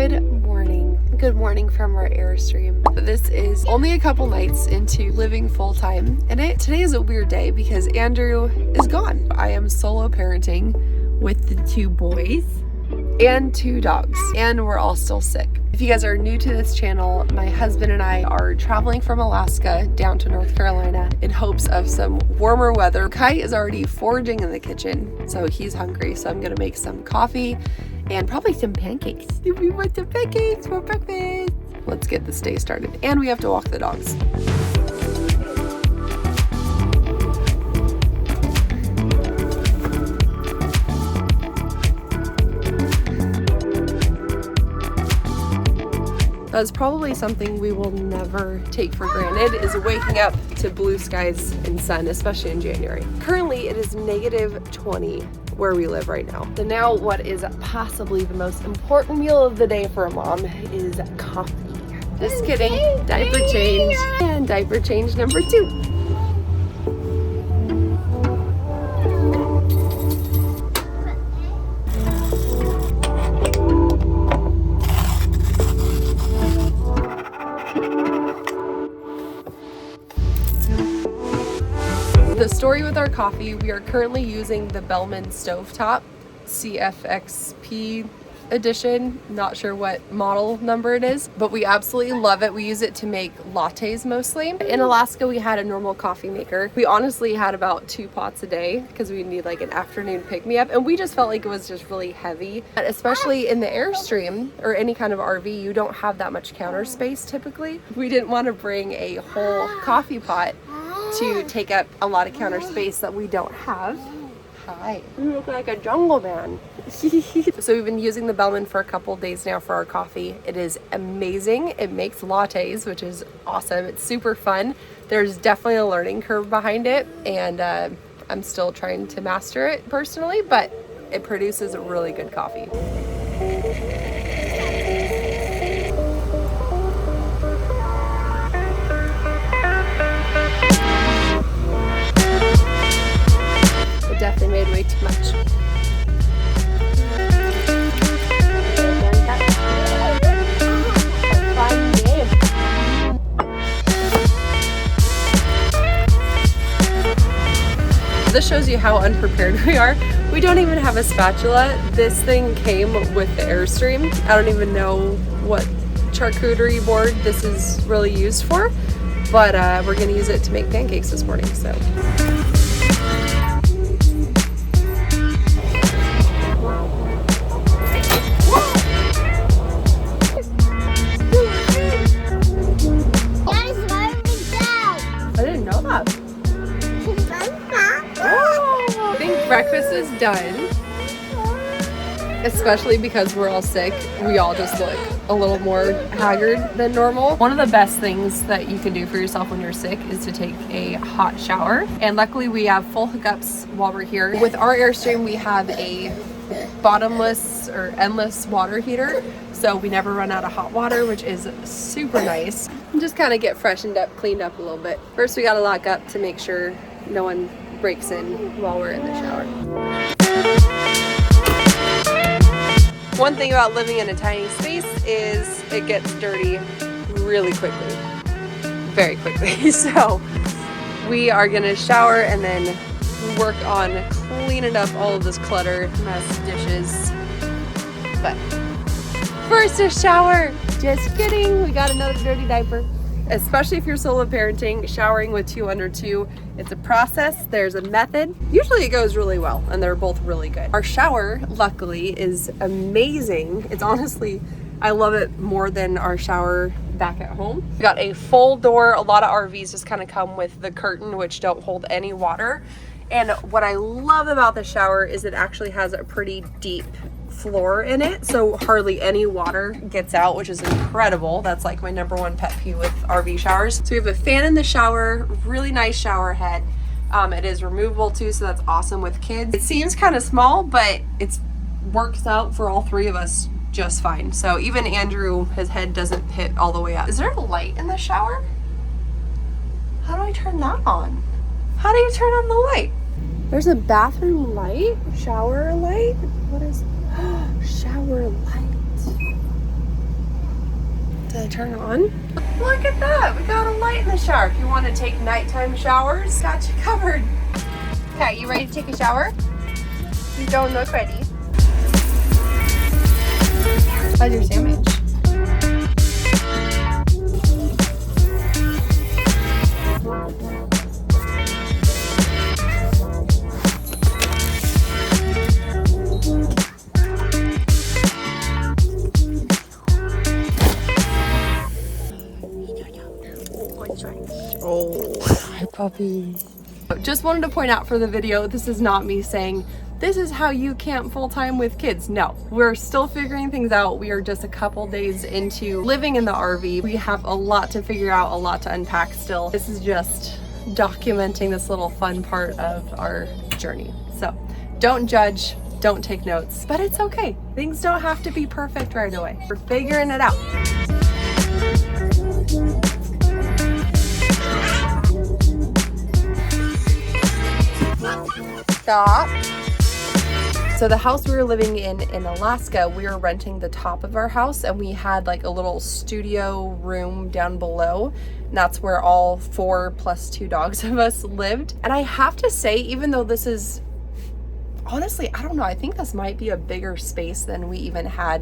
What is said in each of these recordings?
Good morning. Good morning from our Airstream. This is only a couple nights into living full-time in it. Today is a weird day because Andrew is gone. I am solo parenting with the 2 boys and 2 dogs, and we're all still sick. If you guys are new to this channel, my husband and I are traveling from Alaska down to North Carolina in hopes of some warmer weather. Kai is already foraging in the kitchen, so he's hungry, so I'm gonna make some coffee and probably some pancakes. We want some pancakes for breakfast. Let's get this day started. And we have to walk the dogs. That's probably something we will never take for granted, is waking up to blue skies and sun, especially in January. Currently, it is -20 where we live right now. So now what is possibly the most important meal of the day for a mom is coffee. Just kidding. Diaper change. And diaper change number 2. The story with our coffee, we are currently using the Bellman stovetop CFXP edition. Not sure what model number it is, but we absolutely love it. We use it to make lattes mostly. In Alaska, we had a normal coffee maker. We honestly had about 2 pots a day because we need like an afternoon pick-me-up, and we just felt like it was just really heavy. Especially in the Airstream or any kind of RV, you don't have that much counter space typically. We didn't want to bring a whole coffee pot to take up a lot of counter space that we don't have. Hi. You look like a jungle man. So we've been using the Bellman for a couple days now for our coffee. It is amazing. It makes lattes, which is awesome. It's super fun. There's definitely a learning curve behind it, and I'm still trying to master it personally, but it produces a really good coffee. Definitely made way too much. Fun game. This shows you how unprepared we are. We don't even have a spatula. This thing came with the Airstream. I don't even know what charcuterie board this is really used for, but we're gonna use it to make pancakes this morning, so. Breakfast is done, especially because we're all sick. We all just look a little more haggard than normal. One of the best things that you can do for yourself when you're sick is to take a hot shower. And luckily we have full hookups while we're here. With our Airstream, we have a bottomless or endless water heater, so we never run out of hot water, which is super nice. And just kind of get freshened up, cleaned up a little bit. First, we gotta lock up to make sure no one breaks in while we're in the shower. One thing about living in a tiny space is it gets dirty really quickly, very quickly. So we are gonna shower and then work on cleaning up all of this clutter, mess, dishes. But first a shower. Just kidding, we got another dirty diaper. Especially if you're solo parenting, showering with 2 under 2, it's a process, there's a method. Usually it goes really well, and they're both really good. Our shower, luckily, is amazing. It's honestly, I love it more than our shower back at home. We got a full door. A lot of RVs just kind of come with the curtain, which don't hold any water. And what I love about the shower is it actually has a pretty deep floor in it, so hardly any water gets out, which is incredible. That's like my #1 pet peeve with RV showers. So we have a fan in the shower, really nice shower head. It is removable too, so that's awesome with kids. It seems kind of small, but it works out for all 3 of us just fine. So even Andrew, his head doesn't hit all the way up. Is there a light in the shower? How do I turn that on? How do you turn on the light? There's a bathroom light, shower light. What is shower light? gonna turn on. Look at that, we got a light in the shower. If you want to take nighttime showers, got you covered. Okay, you ready to take a shower? You don't look ready. How's your sandwich? Oh, hi puppy. Just wanted to point out for the video, this is not me saying this is how you camp full-time with kids. No, we're still figuring things out. We are just a couple days into living in the RV. We have a lot to figure out, a lot to unpack still. This is just documenting this little fun part of our journey. So don't judge, don't take notes, but it's okay. Things don't have to be perfect right away. We're figuring it out. Stop. So the house we were living in Alaska, we were renting the top of our house, and we had like a little studio room down below. And that's where all 4 plus 2 dogs of us lived. And I have to say, even though this is, honestly, I don't know, I think this might be a bigger space than we even had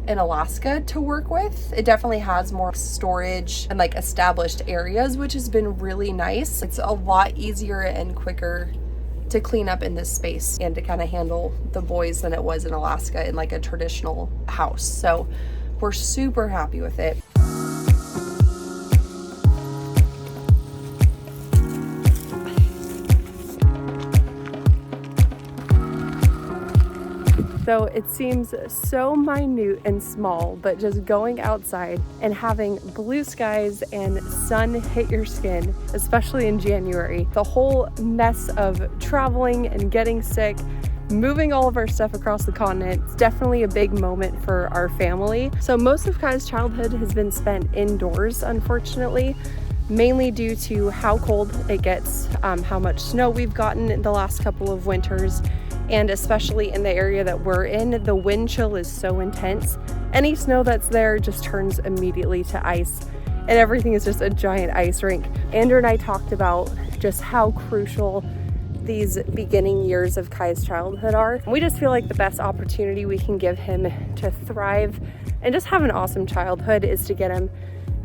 in Alaska to work with. It definitely has more storage and like established areas, which has been really nice. It's a lot easier and quicker to clean up in this space and to kind of handle the boys than it was in Alaska in like a traditional house. So we're super happy with it. So it seems so minute and small, but just going outside and having blue skies and sun hit your skin, especially in January, the whole mess of traveling and getting sick, moving all of our stuff across the continent, it's definitely a big moment for our family. So most of Kai's childhood has been spent indoors, unfortunately, mainly due to how cold it gets, how much snow we've gotten in the last couple of winters. And especially in the area that we're in, the wind chill is so intense. Any snow that's there just turns immediately to ice, and everything is just a giant ice rink. Andrew and I talked about just how crucial these beginning years of Kai's childhood are. We just feel like the best opportunity we can give him to thrive and just have an awesome childhood is to get him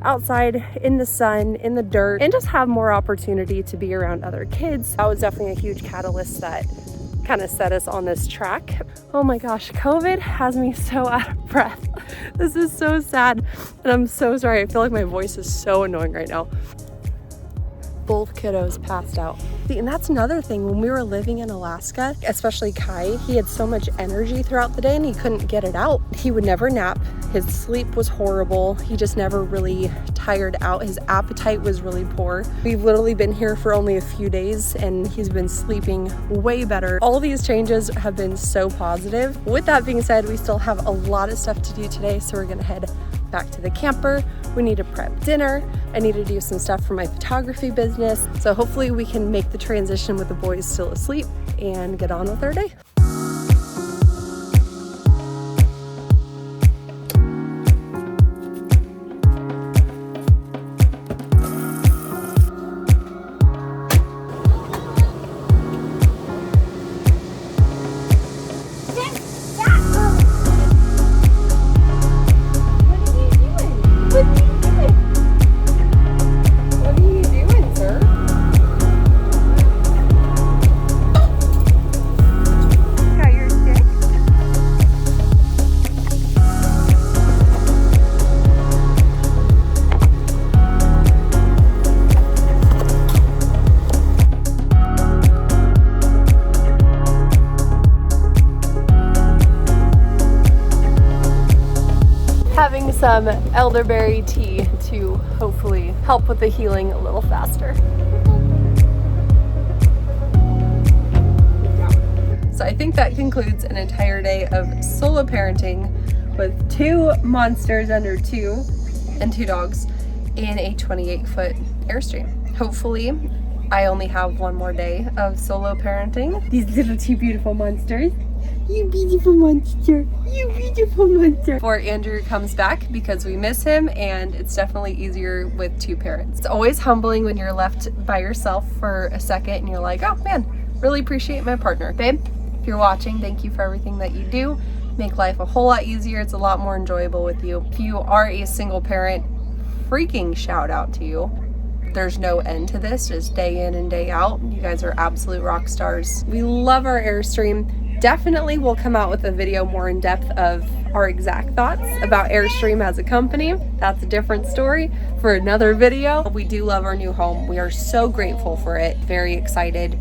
outside in the sun, in the dirt, and just have more opportunity to be around other kids. That was definitely a huge catalyst that kind of set us on this track. Oh my gosh, COVID has me so out of breath. This is so sad, and I'm so sorry. I feel like my voice is so annoying right now. Both kiddos passed out. See, and that's another thing. When we were living in Alaska, especially Kai, he had so much energy throughout the day and he couldn't get it out. He would never nap. His sleep was horrible. He just never really tired out. His appetite was really poor. We've literally been here for only a few days and he's been sleeping way better. All these changes have been so positive. With that being said, we still have a lot of stuff to do today, so we're gonna head back to the camper. We need to prep dinner. I need to do some stuff for my photography business. So hopefully we can make the transition with the boys still asleep and get on with our day. Having some elderberry tea to hopefully help with the healing a little faster. So I think that concludes an entire day of solo parenting with 2 monsters under 2 and 2 dogs in a 28-foot Airstream. Hopefully I only have one more day of solo parenting. These little 2 beautiful monsters. You beautiful monster. You beautiful monster. Before Andrew comes back because we miss him, and it's definitely easier with two parents. It's always humbling when you're left by yourself for a second and you're like, oh man, really appreciate my partner. Babe, if you're watching, thank you for everything that you do. Make life a whole lot easier. It's a lot more enjoyable with you. If you are a single parent, freaking shout out to you. There's no end to this, just day in and day out. You guys are absolute rock stars. We love our Airstream. Definitely will come out with a video more in depth of our exact thoughts about Airstream as a company. That's a different story for another video. We do love our new home. We are so grateful for it. Very excited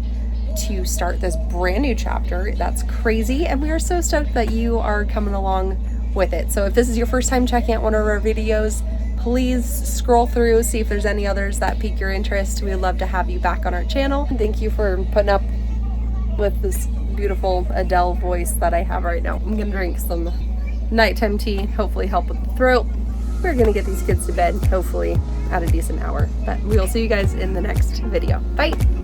to start this brand new chapter. That's crazy, and we are so stoked that you are coming along with it. So if this is your first time checking out one of our videos, please scroll through, see if there's any others that pique your interest. We would love to have you back on our channel. Thank you for putting up with this beautiful Adele voice that I have right now. I'm gonna drink some nighttime tea, hopefully help with the throat. We're gonna get these kids to bed, hopefully at a decent hour. But we will see you guys in the next video. Bye.